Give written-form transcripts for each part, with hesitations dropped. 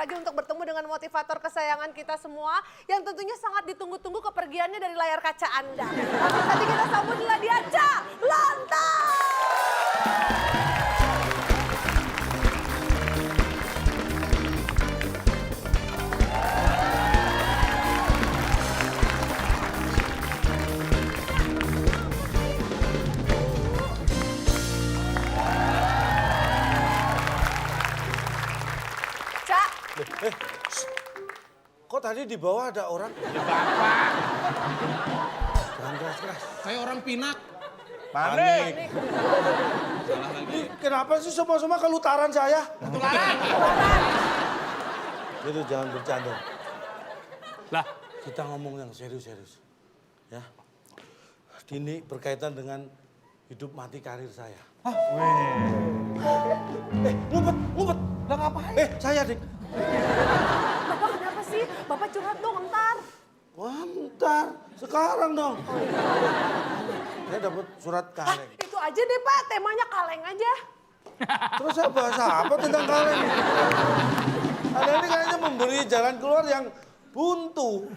lagi untuk bertemu dengan motivator kesayangan kita semua yang tentunya sangat ditunggu-tunggu kepergiannya dari layar kaca Anda. Langsung saja kita sambutlah dia, Cak Lontar. Kok tadi di bawah ada orang? Bapak. Jangan keras-keras. Saya orang Pinak. Panik. Salah lagi. Ini kenapa sih semua-semua kelutaran saya? Ketularan. Itu jangan bercanda. Lah, Kita ngomong yang serius-serius. Ya. Ini berkaitan dengan hidup mati karir saya. Ngumpet. lah ngapain? Saya Dik. Bapak kenapa sih? Bapak curhat dong, entar. Wah, bentar. Sekarang dong. Saya dapat surat kaleng. Itu aja deh Pak, temanya kaleng aja. Terus saya bahas apa tentang kaleng? Anda ini kayaknya memberi jalan keluar yang buntu.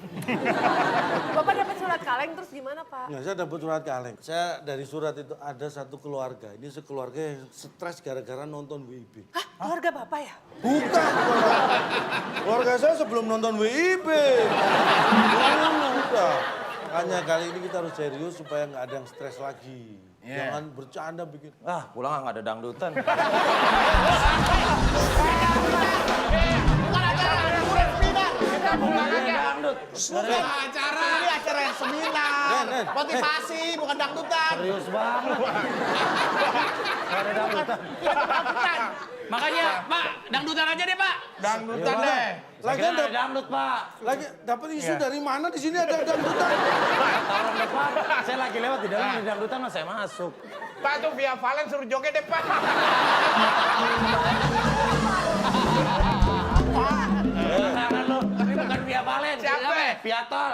Bapak dapat surat kaleng terus gimana Pak? Nah, saya dapat surat kaleng. Saya dari surat itu ada satu keluarga. Ini sekeluarga yang stres gara-gara nonton WIB. Hah? Keluarga Bapak ya? Bukan. Keluarga saya sebelum nonton WIB. Udah. Makanya kali ini kita harus serius supaya nggak ada yang stres lagi. Jangan bercanda bikin. Pulang nggak ada dangdutan. Acara. Ini acara yang seminar. Nen. Motivasi, bukan dangdutan. Serius banget. Nggak ada dangdutan. Makanya, Pak, dangdutan aja deh, Pak. Dangdutan deh. Lagi Kira ada dangdut, Pak. lagi dapat isu dari mana di sini ada dangdutan? Orang depan, saya lagi lewat di dalam di dangdutan, mas saya masuk. Pak tuh via Valen suruh joget deh, Pak. Jangan lo, ini bukan Via Valen. Siapa? Via Tol.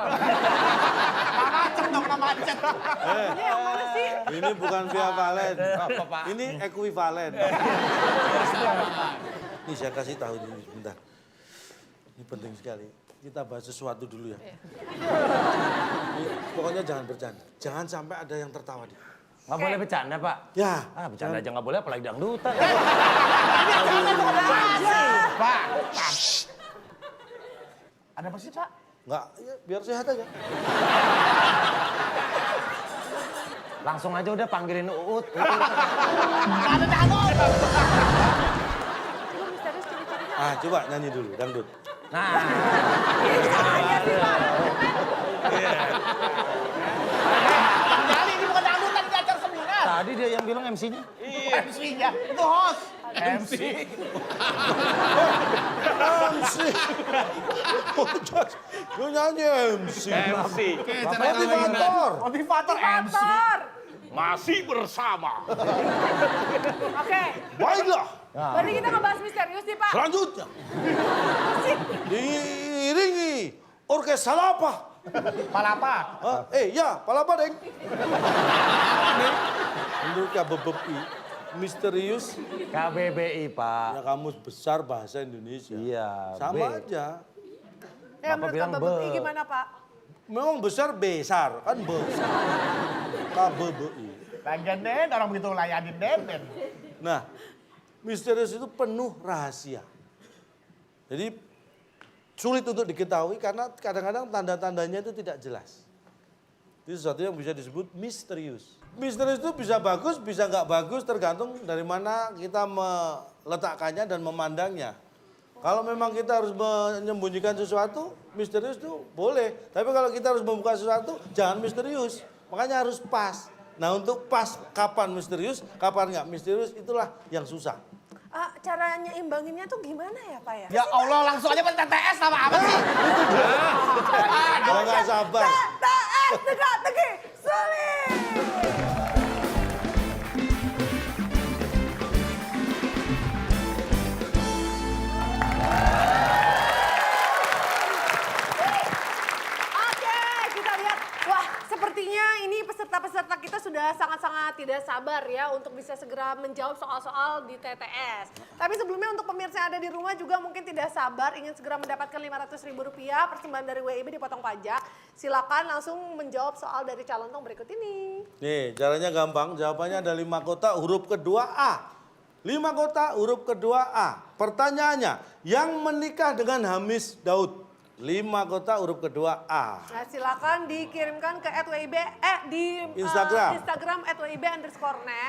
Macam dong nama macet. Ini yang mana sih? Ini bukan via Valen. Apa, Pak? Ini ekuivalen. Ini saya kasih tahu ini sebentar. Ini penting sekali. Kita bahas sesuatu dulu ya. Ini, pokoknya jangan bercanda. Jangan sampai ada yang tertawa di. Nggak boleh bercanda, Pak. Ya. Bercanda aja nggak boleh, apalagi dangdutan. Pak. Ada apa sih, Pak? Enggak, ya, biar sehat aja. Langsung aja udah panggilin Uut. Ada dangdut. Coba misterius ciri-cirinya. Ah, coba nyanyi dulu, dangdut. Nah, Iya sih Pak. Kali ini bukan dangdutan, ini acara seminar. tadi dia yang bilang MC-nya. Iya. MC-nya, itu host. MC. MC. Lu nyanyi MC. MC. Motivator. Motivator MC. Motor. Masih bersama. Oke, Baiklah, berarti kita ngebahas misterius nih Pak. selanjutnya. Diiringi orkes Salapa. Palapa. Ya, Palapa, Deng. Menurut KBBI, misterius KBBI, Pak. ya kamus besar bahasa Indonesia. Iya, Sama B. aja. Ya Bapak menurut bilang KBBI be. gimana Pak? Memang besar, kan besar. KBBI. Lagian Den, orang begitu layanin Den. Nah, misterius itu penuh rahasia. Jadi sulit untuk diketahui karena kadang-kadang tanda-tandanya itu tidak jelas. Itu sesuatu yang bisa disebut misterius. Misterius itu bisa bagus, bisa nggak bagus, tergantung dari mana kita meletakkannya dan memandangnya. Kalau memang kita harus menyembunyikan sesuatu, misterius itu boleh. Tapi kalau kita harus membuka sesuatu, jangan misterius. Makanya harus pas. Nah untuk pas kapan misterius, kapan nggak misterius, itulah yang susah. Caranya imbanginnya tuh gimana ya Pak ya? Ya Allah, langsung aja TTS sama apa sih? Kalau nggak sabar. TTS teka-teki sulit. Oke, kita lihat. Wah, sepertinya ini peserta-peserta kita sudah sangat-sangat tidak sabar ya untuk bisa segera menjawab soal-soal di TTS. Tapi sebelumnya untuk pemirsa yang ada di rumah juga mungkin tidak sabar ingin segera mendapatkan Rp500.000 persembahan dari WIB dipotong pajak. Silakan langsung menjawab soal dari calon tong berikut ini. Nih, caranya gampang. Jawabannya ada 5 kota huruf kedua A. 5 kota huruf kedua A. Pertanyaannya, yang menikah dengan Hamis Daud. 5 kota huruf kedua A. Nah, silakan dikirimkan ke @wib di Instagram. Instagram @wib_net.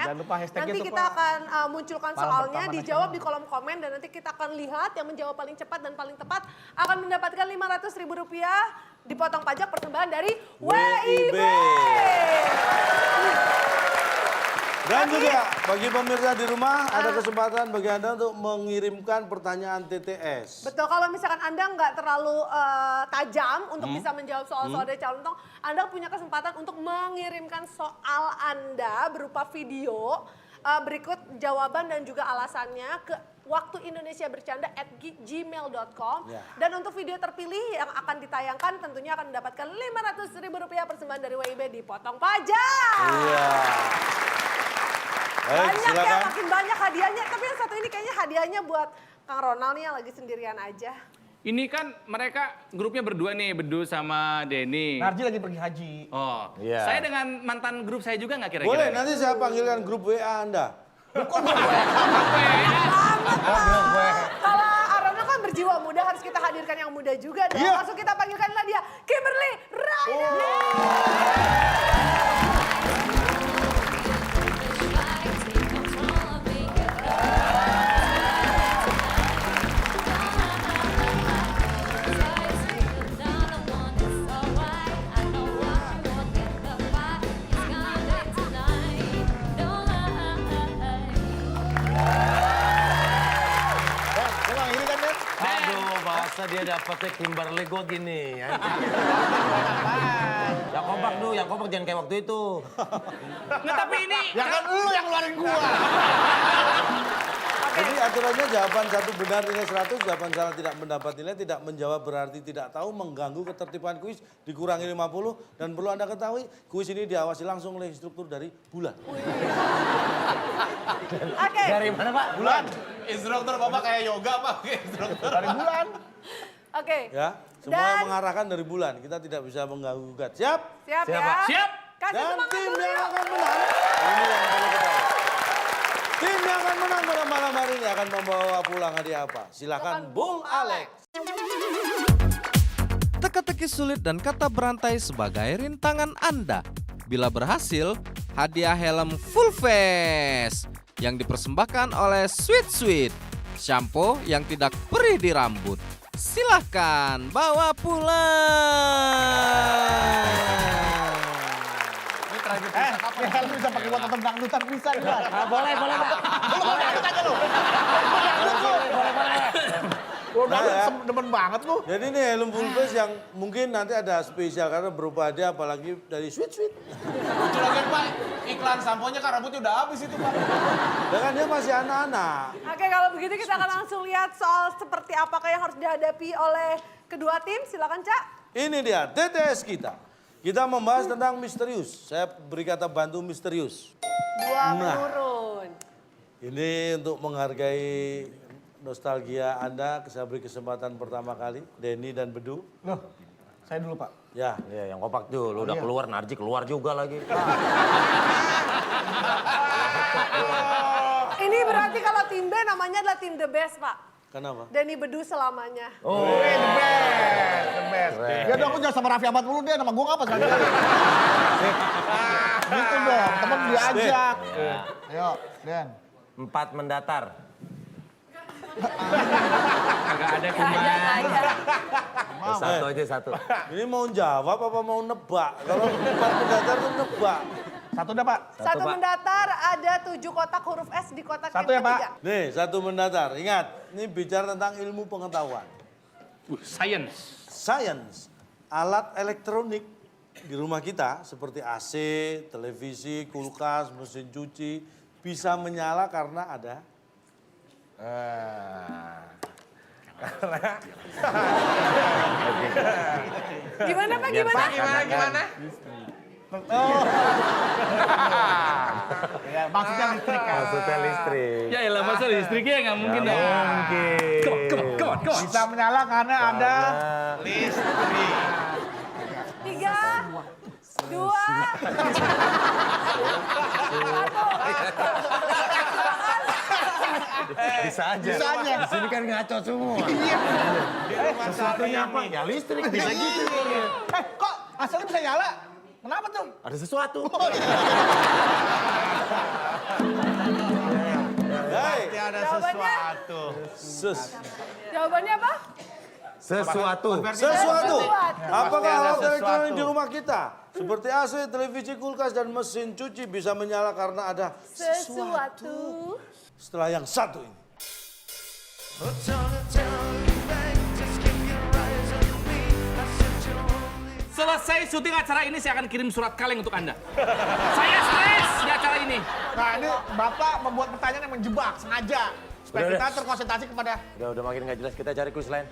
Jangan lupa hashtagnya Nanti tuh, kita Pak. akan munculkan Malam soalnya, pertama dijawab nasional. di kolom komen dan nanti kita akan lihat yang menjawab paling cepat dan paling tepat akan mendapatkan Rp500.000 dipotong pajak persembahan dari WIB. Dan juga bagi pemirsa di rumah ada kesempatan bagi Anda untuk mengirimkan pertanyaan TTS. Betul, kalau misalkan Anda nggak terlalu tajam untuk bisa menjawab soal-soal dari calon tong, Anda punya kesempatan untuk mengirimkan soal Anda berupa video berikut jawaban dan juga alasannya ke waktuindonesiabercanda@gmail.com. Ya. Dan untuk video terpilih yang akan ditayangkan tentunya akan mendapatkan Rp500.000 persembahan dari WIB dipotong pajak. Iya. Baik, Banyak ya, silakan. makin banyak hadiahnya. Tapi yang satu ini kayaknya hadiahnya buat Kang Ronald nih yang lagi sendirian aja. Ini kan mereka grupnya berdua nih, Bedu sama Denny. Narji lagi pergi haji. Oh, Iya. saya dengan mantan grup saya juga nggak kira-kira? Boleh, nanti saya panggilkan grup WA Anda. Kalau Arona kan berjiwa muda, harus kita hadirkan yang muda juga dong. Iya. Langsung kita panggilkanlah dia, Kimberly Raina. Memang ini kan, Den? Aduh, masa dia dapetnya Kimberly gue gini. Yang kompak dulu, yang kompak jangan kayak waktu itu. Nggak, tapi ini Ya kan lu yang ngeluarin gua. Jadi aturannya jawaban satu benar nilai 100, jawaban salah tidak mendapat nilai, tidak menjawab berarti tidak tahu, mengganggu ketertiban kuis dikurangi 50. Dan perlu Anda ketahui, kuis ini diawasi langsung oleh instruktur dari Bulan. Oke, Dari mana Pak? Bulan. Instruktur Bapak kayak yoga Pak, instruktur. Dari bulan. oke. Ya, semua Dan- mengarahkan dari Bulan. Kita tidak bisa mengganggu gugat. Siap? Siap Siap, ya? Pak. Siap. Kasih Dan semangat tim dulu yang yuk. akan menang, ini yang perlu ketahui. Tim yang akan menang pada malam hari ini akan membawa pulang hadiah apa? Silakan Bung Alex. Teka-teki sulit dan kata berantai sebagai rintangan Anda. Bila berhasil, hadiah helm full face yang dipersembahkan oleh Sweet Sweet, shampoo yang tidak perih di rambut. Silahkan bawa pulang. Ya lu bisa pakai buat nonton dangdutan bisa juga. Boleh, boleh Pak. Lu mau dangdut aja lu. Dangdut lu. Lu dangdut Nah, ya. demen banget lu. Jadi ini helm full face yang mungkin nanti ada spesial karena berupa hadiah apalagi dari Sweet Sweet. Lucu lagi Pak, iklan samponya kan rambutnya udah habis itu Pak. Dan dia masih anak-anak. Oke, kalau begitu kita akan langsung lihat soal seperti apakah yang harus dihadapi oleh kedua tim. Silakan, Cak. Ini dia TTS kita. Kita membahas tentang misterius. Saya beri kata bantu misterius. Dua Nah. menurun. Ini untuk menghargai nostalgia Anda, saya beri kesempatan pertama kali, Denny dan Bedu. Loh, saya dulu Pak. Ya, Iya, yang kompak tuh. Lu udah iya. keluar, Narji keluar juga lagi. Ini berarti kalau tim B namanya adalah tim the best, Pak. kenapa? Denny Bedu selamanya. The best, the best. Ya dong, aku jangan sama Raffi Ahmad dulu deh, nama gue ngapa sekali-kali. Gitu dong, temen diajak. Ayo, Den. 4 mendatar. Agak ada kuman. Satu aja satu. Ini mau jawab apa mau nebak? Kalau empat pendatar itu nebak. Satu dah Pak. Satu Pak. mendatar ada 7 kotak huruf S di kotak Satu yang ya, Pak. ketiga. Nih, satu mendatar. Ingat, ini bicara tentang ilmu pengetahuan. Science. Science, alat elektronik di rumah kita seperti AC, televisi, kulkas, mesin cuci bisa menyala karena ada Gimana, Pak? Biar Gimana? Pak, Gimana? Ya, maksudnya listrik kan. Maksudnya listrik. Ya elah masa listriknya nggak mungkin ya. Mungkin. Come on. Bisa menyala karena ada Listrik. 3, 2, Bisa aja. Bisa aja. Di sini kan ngaco semua. Sesuatunya apa? Ya listrik. Bisa gitu. kok asalnya bisa nyala? Kenapa tuh? Ada sesuatu. Hei, Ada Jawabannya? sesuatu. sus. jawabannya apa? Sesuatu. Sesuatu. Apakah ada alat elektronik sesuatu. di rumah kita seperti AC, televisi, kulkas, dan mesin cuci bisa menyala karena ada Sesuatu. setelah yang satu ini? Selesai syuting acara ini saya akan kirim surat kaleng untuk Anda. Saya stres di acara ini. Nah ini Bapak membuat pertanyaan yang menjebak, sengaja. Supaya Udah, kita udah. terkonsentrasi kepada... Udah makin nggak jelas, kita cari kuis lain.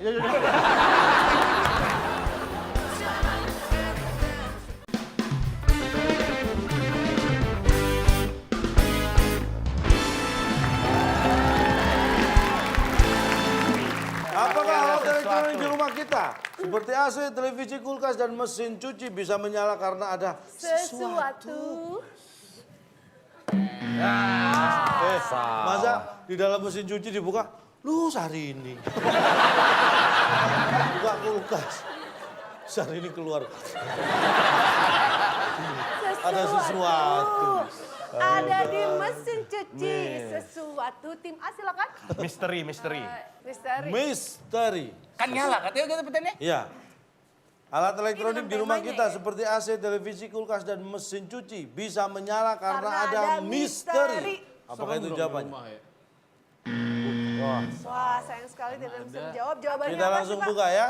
Apakah alat elektronik di rumah kita seperti AC, televisi, kulkas, dan mesin cuci bisa menyala karena ada Sesuatu. masa di dalam mesin cuci dibuka, lu hari ini. Buka kulkas, hari ini keluar. Ada sesuatu. Ada di mesin cuci. Sesuatu. Tim A silakan. Misteri. Misteri. Misteri. Kan nyala katanya kita petennya. Iya. Alat elektronik dalam di rumah temanya kita ya? seperti AC, televisi, kulkas, dan mesin cuci bisa menyala karena Karena ada ada misteri. misteri. Apakah itu jawabannya? Wah, sayang sekali tidak bisa menjawab. Jawabannya Kita apa langsung sih, Pak? buka ya.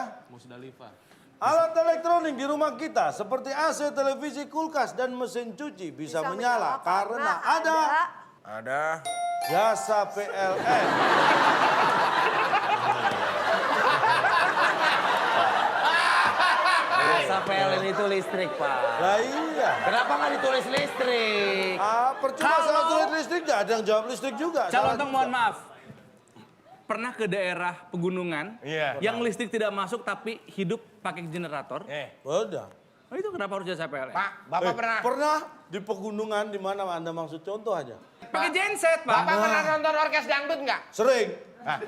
Alat elektronik di rumah kita seperti AC, televisi, kulkas, dan mesin cuci bisa menyala karena ada Ada. jasa PLN. Jasa PLN itu listrik, Pak. Lah iya. Kenapa nggak ditulis listrik? Percuma salah tulis listrik, nggak ada yang jawab listrik juga. Calon Salah Tong, mohon maaf. Pernah ke daerah pegunungan Iya. yang listrik tidak masuk tapi hidup pakai generator? Udah. Oh, itu kenapa harus jasa PLN? Pak, Bapak pernah? Pernah di pegunungan di mana Anda maksud, contoh aja. Pakai genset, Pak. Bapak pernah nonton orkes dangdut nggak? Sering.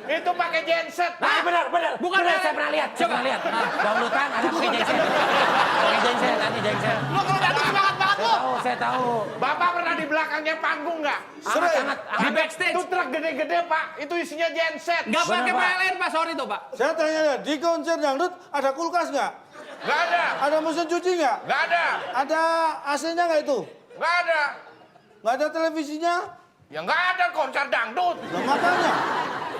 Itu pakai genset. Nah, benar. Bukan Benar, PLN. saya pernah lihat. Saya pernah lihat. Dangdutan ada pakai genset. Pakai genset, nanti genset. Lu kalau dangdut semangat banget lu. Saya tahu. Bapak pernah di belakangnya panggung nggak? Sering. Di backstage. Itu truk gede-gede Pak, itu isinya genset. Nggak pakai Pak. PLN, Pak. Sorry tuh, Pak. Saya tanya ya, di konser dangdut ada kulkas nggak? Nggak ada, Ada mesin cuci nggak? nggak ada, Ada AC-nya nggak itu? nggak ada. Nggak ada televisinya? Ya nggak ada konser dangdut. Nah makanya.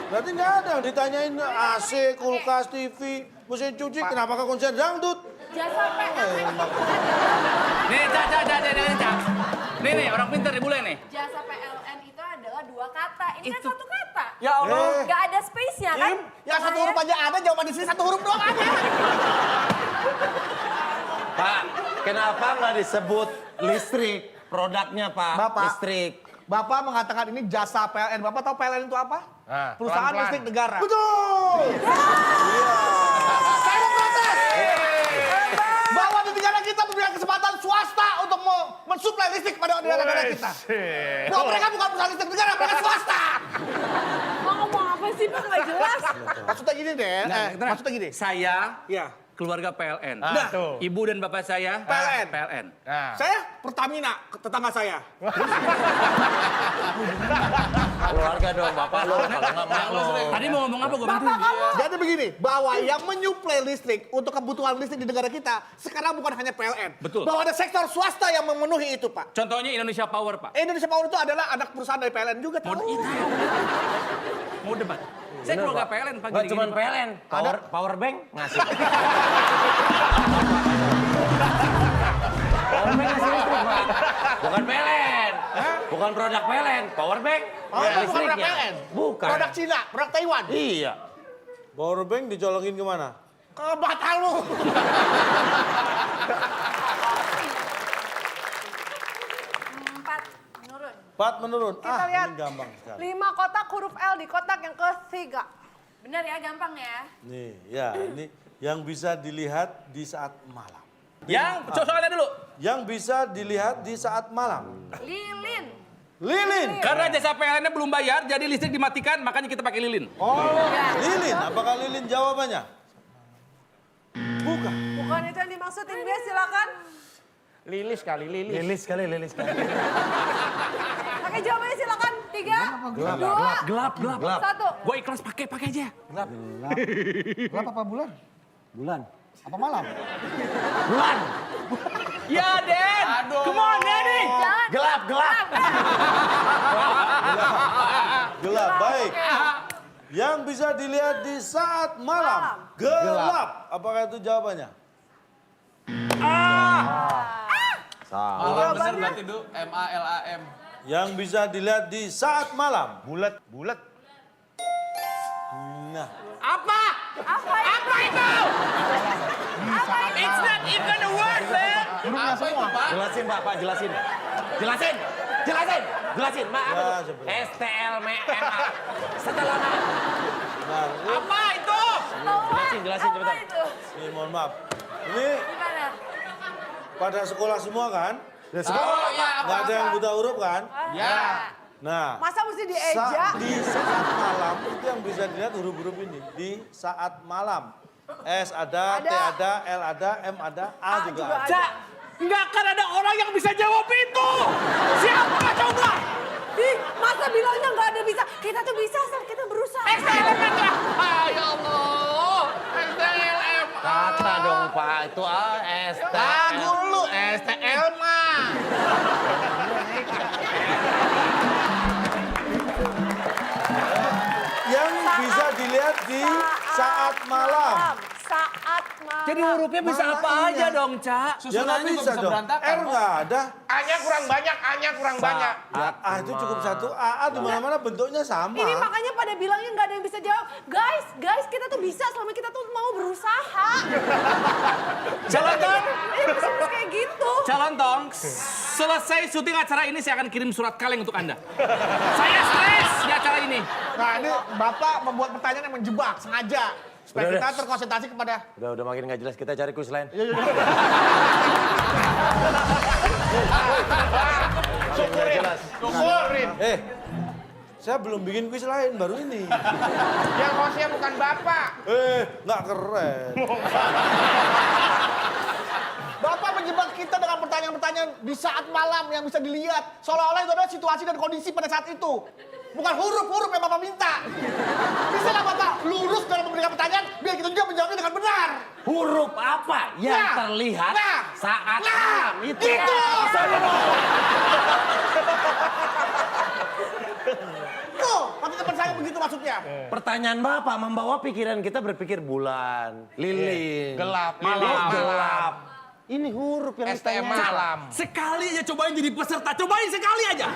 Berarti nggak ada yang ditanyain AC, kulkas, TV, mesin cuci, kenapa ke konser dangdut? Jasa PLN. Nih, Cak. Nih, orang pintar nih, boleh nih. Jasa PLN itu adalah 2 kata. Ini kan Itu. 1 kata. Ya Allah. Nggak ada space-nya kan? Yang 1 huruf aja ada, jawaban di sini 1 huruf doang ada. Pak, kenapa nggak disebut listrik? Produknya, Pak. Bapak. Listrik. Bapak mengatakan ini jasa PLN. Bapak tahu PLN itu apa? Nah, Perusahaan pelan-pelan. listrik negara. Betul! Saya mau protes. Bahwa di negara kita memberikan kesempatan swasta untuk mensuplai listrik kepada negara kita. Bahwa mereka bukan perusahaan listrik negara, mereka swasta. Mau ngomong apa sih, Pak? Nggak jelas. Maksudnya gini deh, Tenang. maksudnya gini. Saya Ya. keluarga PLN. Nah, tuh. Ibu dan bapak saya PLN. PLN. Nah, Saya Pertamina, tetangga saya. Keluarga dong, Bapak lo. Kalau nggak mak lo. Tadi mau ngomong apa gue bantuin? Jadi begini, bahwa yang menyuplai listrik untuk kebutuhan listrik di negara kita sekarang bukan hanya PLN. Betul. Bahwa ada sektor swasta yang memenuhi itu, Pak. Contohnya Indonesia Power, Pak. Indonesia Power itu adalah anak perusahaan dari PLN juga. Mau Tahu. mau debat. Saya keluarga PLN, Pak. Nggak gini-gini, cuma Pak. PLN, power bank ngasih. Power bank ngasih listrik, Pak. Bukan PLN. Bukan produk PLN, power bank. Oh, itu bukan produk listriknya. PLN. Bukan. Produk Cina, produk Taiwan. Iya. Powerbank dicolokin kemana? Ke Batal lu. 4 menurun. Kita lihat. Ini gampang sekali. 5 kotak huruf L di kotak yang ketiga. Bener ya, gampang ya. Nih, ya ini yang bisa dilihat di saat malam. Yang soalnya dulu. Yang bisa dilihat di saat malam. Lilin. Lilin. Karena jasa PLN-nya belum bayar, jadi listrik dimatikan, makanya kita pakai lilin. Oh, lilin. Apakah lilin jawabannya? Bukan. Bukan itu yang dimaksud, tim B silakan. Lilis kali, lilis. Lilis kali, lilis kali. Pakai jawabannya silakan. 3, 2, Gelap. 1. Gue ikhlas pakai aja. Gelap apa bulan? Bulan. Apa malam? Bulan. Ya, Den. Aduh. Come on, Denny. Jangan. Gelap. Gelap, baik. Yang bisa dilihat di saat malam. Gelap. Apakah itu jawabannya? Malam bener berarti Du. MALAM. Yang bisa dilihat di saat malam. Bulat. Nah, Apa itu? It's not even a word, man. Apa itu Pak? Jelasin Pak, jelasin. Jelasin, Ma. Apa Ya, itu? sebenarnya. STLMMA. Setelah Ma. nah Apa itu? Jelasin Apa cepetan. itu? ini mohon maaf. Ini Gimana? pada sekolah semua kan? Oh iya, Nggak ada yang buta huruf kan? Ya. Nah, Masa mesti dieja? di saat malam itu yang bisa dilihat huruf-huruf ini. Di saat malam. S ada, T ada, L ada, M ada, A juga ada. Cak, nggak akan ada orang yang bisa jawab itu. Siapa coba? Ih, masa bilangnya nggak ada bisa? Kita tuh bisa, Sar. Kita berusaha. STLM ya? Ya Allah. STLM. Kata dong Pak, itu Dulu STL mah. Yang bisa dilihat di saat malam. Saat malam. Jadi hurufnya bisa apa aja dong, Cak? Ya nggak bisa dong. R nggak ada. A-nya kurang banyak, A-nya kurang banyak. Ya, A itu cukup satu. A di mana-mana bentuknya sama. Ini makanya pada bilangnya nggak ada yang bisa jawab. Guys, kita tuh bisa selama kita tuh mau berusaha. Jalan dong. Ini harus kayak gitu. Calon Tong, selesai syuting acara ini saya akan kirim surat kaleng untuk Anda. Saya stres di acara ini. Nah ini Bapak membuat pertanyaan yang menjebak, sengaja. Supaya Udah, kita terkonsentrasi kepada... Udah makin nggak jelas, kita cari kuis lain. Syukurin. Saya belum bikin kuis lain, baru ini. Yang hostnya bukan Bapak. Nggak keren. Bapak menjebak kita dengan pertanyaan-pertanyaan di saat malam yang bisa dilihat. Seolah-olah itu adalah situasi dan kondisi pada saat itu. Bukan huruf-huruf yang Bapak minta. Bisa nggak Bapak lurus dalam memberikan pertanyaan, biar kita juga menjawabnya dengan benar. Huruf apa yang Nah, terlihat nah, saat nah, malam? Itu. Tuh, tapi teman saya begitu maksudnya. Pertanyaan Bapak membawa pikiran kita berpikir bulan, lilin, Gelap, malam, lilin, gelap. Ini huruf yang STM ditanya. malam. Sekali aja cobain jadi peserta, cobain sekali aja.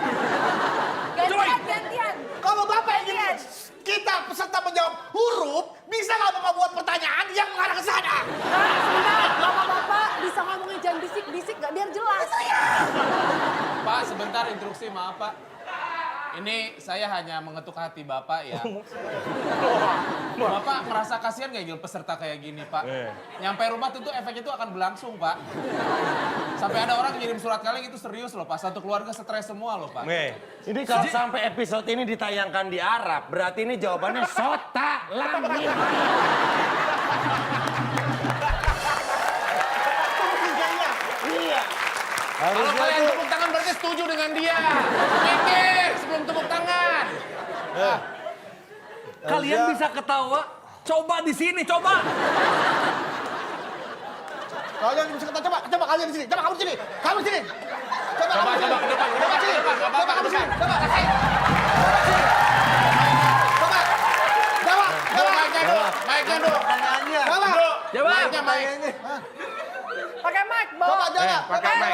Gantian. Kalau Bapak ingin kita peserta menjawab huruf, bisa nggak Bapak buat pertanyaan yang mengarah ke sana? Sebentar, bapak-bapak bisa ngomongnya jangan bisik-bisik nggak biar jelas. Pak, sebentar instruksi, maaf Pak. Ini saya hanya mengetuk hati Bapak ya. Bapak merasa kasihan nggak Gil peserta kayak gini Pak? Nyampe rumah tentu efek itu akan berlangsung Pak. Sampai ada orang ngirim surat kaleng itu serius loh Pak. Satu keluarga stres semua loh Pak. Ini kalau sampai episode ini ditayangkan di Arab, berarti ini jawabannya sota langit. Iya. Kalau kalian tepuk tangan berarti setuju dengan dia. Mikir sebelum tepuk tangan. Kalian bisa ketawa, coba di sini, coba. Kalian bisa kata coba kalian di sini, coba kamu di sini, kamu di sini. Coba Coba, kamu di sini. coba, ke depan, Coba sini. ke depan, nggak Coba apa-apa, kamu di sini. ke Coba kasih. Coba. Coba. Dulu, mic-nya dulu. Pertanyaannya. Coba. Coba. Mic-nya, mic. Pakai mic, bawa. Coba jawab. pakai mic.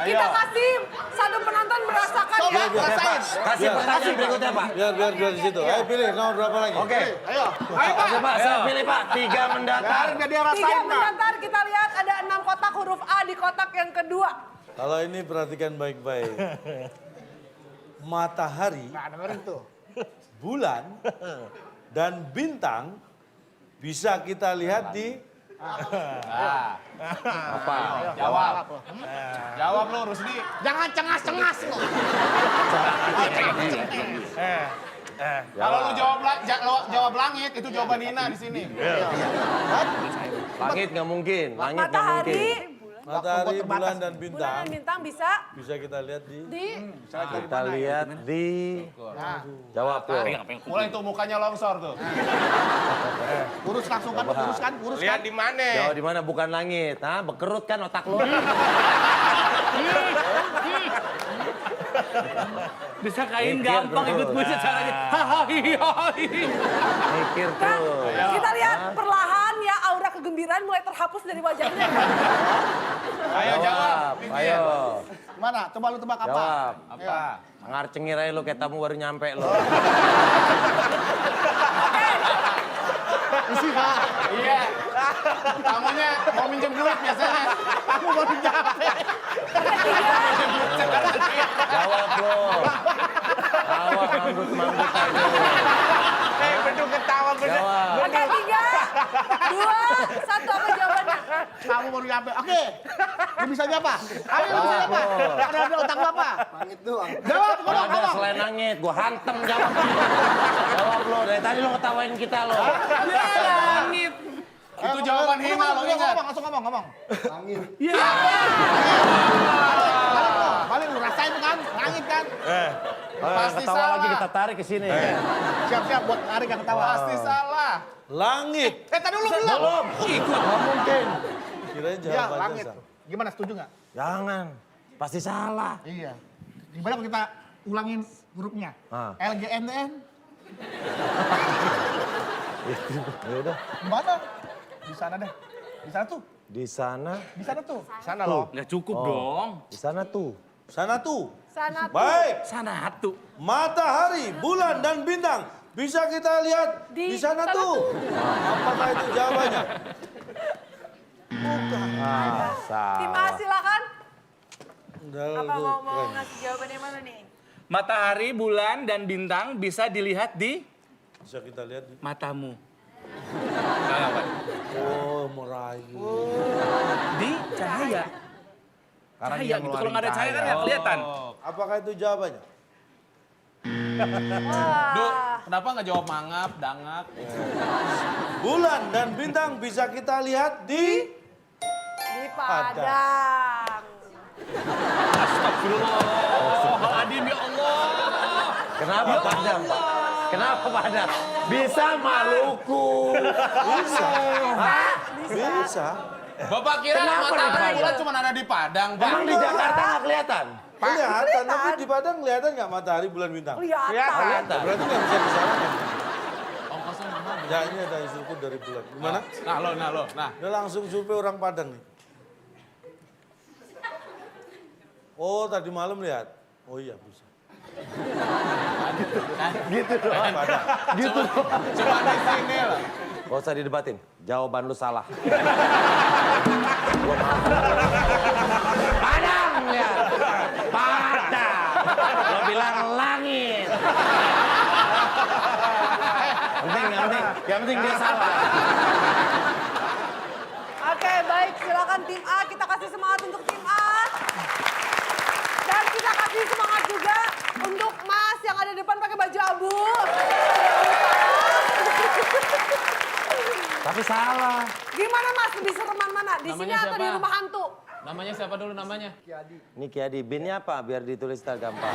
Kita kasih satu penonton merasakan Coba ya. rasain. Kasih pertanyaan berikutnya Pak. Biar di situ. Ayo pilih nomor berapa lagi? Oke. Ayo. Ayo Pak, saya pilih Pak. 3 mendatar. Biar dia Tiga rasain, Pak. mendatar kita lihat ada 6 kotak huruf A di kotak yang kedua. Kalau ini perhatikan baik-baik. matahari, Nah, dengerin tuh. bulan, dan bintang bisa kita lihat di Apa? Jawab. Jawab lo, Rusdi. Jangan cengas-cengas lo. Kalau lu jawab langit, itu jawaban Nina di sini. Langit nggak mungkin. Langit nggak Matahari, mungkin. matahari, bulan, dan bulan bintang dan bintang bisa bisa kita lihat di Kita lihat di. Jawab lo. Mulai tuh mukanya longsor tuh. Urus langsung kan, urus kan, urus kan. Lihat di mana? Jawab di mana? Bukan langit. Hah? Bekerut kan otak lo? Disangkain Mikir gampang terus. ikut gue caranya. Hahaha. Mikir tuh. kita lihat perlahan ya aura kegembiraan mulai terhapus dari wajahnya. Ayo jawab. Ayo. Mana? Coba lu tebak apa? Jawab. Apa? Ngar cengir aja lo kayak tamu baru nyampe lo. Iya. Tamunya mau minjem duit biasanya. Aku baru nyampe. Jawab lo. Jawab manggut-manggut aja. Bedung ketawa Jawab. Oke, 3, 2, 1 apa jawabannya? Kamu baru nyampe. Oke. Lu bisa apa? Ayo lu bisa apa? Ada otak lu apa? Langit doang. Jawab, Gak ada ngomong. selain langit, gua hantem jawab. Jawab lo, dari tadi lo ketawain kita lo. Langit. Itu jawaban Hina lo ingat. Langsung ngomong. Ya. Balik lu rasain kan? Langit kan? Pasti Ketawa salah. lagi kita tarik ke sini. Siap-siap buat narik yang ketawa. Pasti salah. langit. Tadi lu belum. Nggak mungkin. Kirain Ya, jawabannya langit. sama. Gimana, setuju nggak? Jangan, pasti salah. Iya. Gimana kalau kita ulangin hurufnya? Ah. LGNN. Ya udah. Gimana? Di sana deh. Di sana tuh. Di sana, Di sana tuh. Sana loh. Nggak cukup dong. di sana tuh. Sana tuh. Sana tuh. Baik. Sana tuh. Matahari, bulan, dan bintang bisa kita lihat di sana tuh. Apakah itu jawabannya? Ah, Tim A salah. silakan. Apa mau ngasih jawabannya mana nih? Matahari, bulan, dan bintang bisa dilihat di Bisa kita lihat di... matamu. Oh, merayu. Di cahaya. Karena Cahaya dia gitu. Kalau ngeluarin nggak ada cahaya kan nggak kelihatan. Apakah itu jawabannya? Duh, kenapa nggak jawab mangap, dangap? Bulan dan bintang bisa kita lihat di... Di Padang. Astagfirullahaladzim ya Allah. Kenapa Padang, Pak? Kenapa Padang? Bisa Maluku. Bisa. Bapak kira Kenapa di matahari Padang? bulan cuma ada di Padang, Pak? Emang di Jakarta nggak kelihatan? Kelihatan, tapi di Padang kelihatan nggak matahari, bulan, bintang? Kelihatan. Berarti nggak bisa disalahkan. Ongkosnya mahal. Ya, ini ada instruksi dari bulan. Gimana? Nah lo. Dia langsung survei orang Padang nih. Oh, tadi malam lihat. Oh iya, bisa. Gitu doang. Padang. Gitu. Cuma di sini loh. Gak usah didebatin. Jawaban lu salah. Padang lihat. Padang. Lo bilang langit. Yang penting dia salah. Oke, baik. Silakan tim A. Kita kasih semangat untuk tim A. Dan kita kasih semangat juga untuk Mas yang ada di depan pakai baju abu. Tapi salah. Gimana Mas? Lebih sereman mana? Di sini Namanya atau di siapa? rumah hantu? Namanya siapa dulu namanya? Ini Kiadi. Binnya apa? Biar ditulis tak gampang.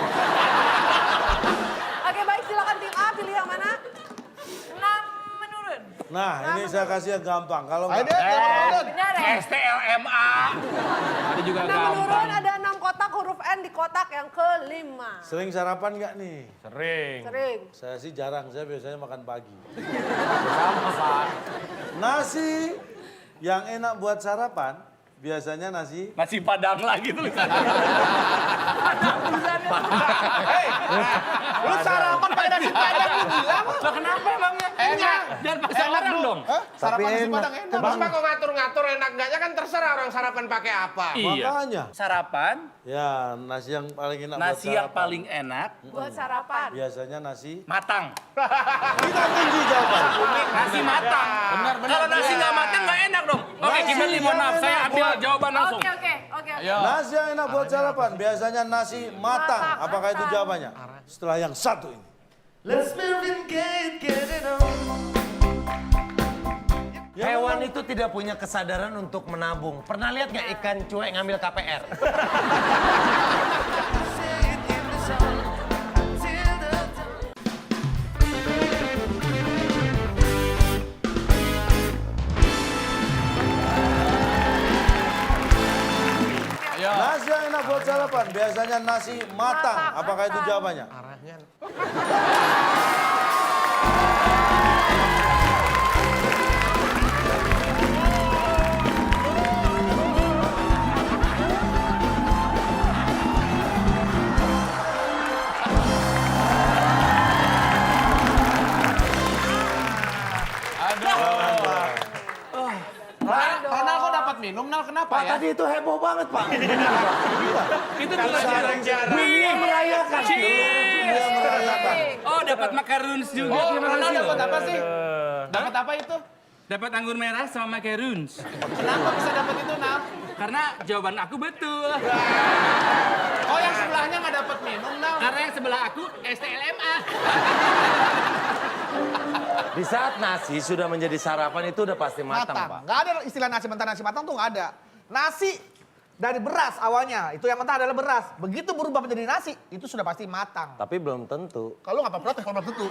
Oke, baik. Silakan tim A. Pilih yang mana? 6 menurun. Nah, ini saya kasih yang gampang. Kalau Ayo nggak... deh, Benar ya? STLMA. Ada juga Nah, menurun gampang. ada 6 kotak huruf N di kotak yang kelima. Sering sarapan nggak nih? Sering. Sering. Saya sih jarang, saya biasanya makan pagi. Sama Pak. Nasi yang enak buat sarapan, biasanya nasi... Nasi Padang lagi tulisannya. Lu sarapan pakai nasi padang lu gila. Lah kenapa emangnya? Enak. Dan pas bisa enak orang dong. dong. Hah? Sarapan nasi enak. Padang enak. Bapak kok ngatur-ngatur enak enggaknya kan terserah orang sarapan pakai apa. Iya. Makanya. Sarapan, Ya, nasi yang paling enak buat nasi yang sarapan. paling enak, Buat sarapan. Biasanya nasi. matang. Kita tunggu jawaban. Nasi matang. Kalau nasi nggak matang nggak enak dong. Oke, Nasi Kimberly, mohon yang maaf. Saya enak ambil buat- jawaban langsung. Oke. Ayo. Nasi yang enak buat sarapan. Biasanya nasi matang. Apakah itu jawabannya? Setelah yang satu ini. Hewan itu tidak punya kesadaran untuk menabung. Pernah lihat nggak ikan cuek ngambil KPR? Ayo. Nasi yang enak buat sarapan. Biasanya nasi matang. Apakah itu jawabannya? Ronald kok dapat minum, Nal kenapa Pak, ya? tadi itu heboh banget, Pak. Itu juga jarang-jarang. Dunia merayakan. Dia merayakan. Oh, dapat macaroons juga. Oh, Terima Ronald kasih dapat loh. apa sih? Dapat apa itu? Dapat anggur merah sama macaroons. Kenapa bisa dapat itu, Nal? Karena jawaban aku betul. Oh, yang sebelahnya nggak dapat minum, Nal. Karena yang sebelah aku STLMA. Di saat nasi sudah menjadi sarapan itu udah pasti matang, Pak. Nggak ada istilah nasi mentah, nasi matang tuh nggak ada. Nasi dari beras awalnya, itu yang mentah adalah beras. Begitu berubah menjadi nasi, itu sudah pasti matang. Tapi belum tentu. Kalau nggak apa protes, kalau belum tentu.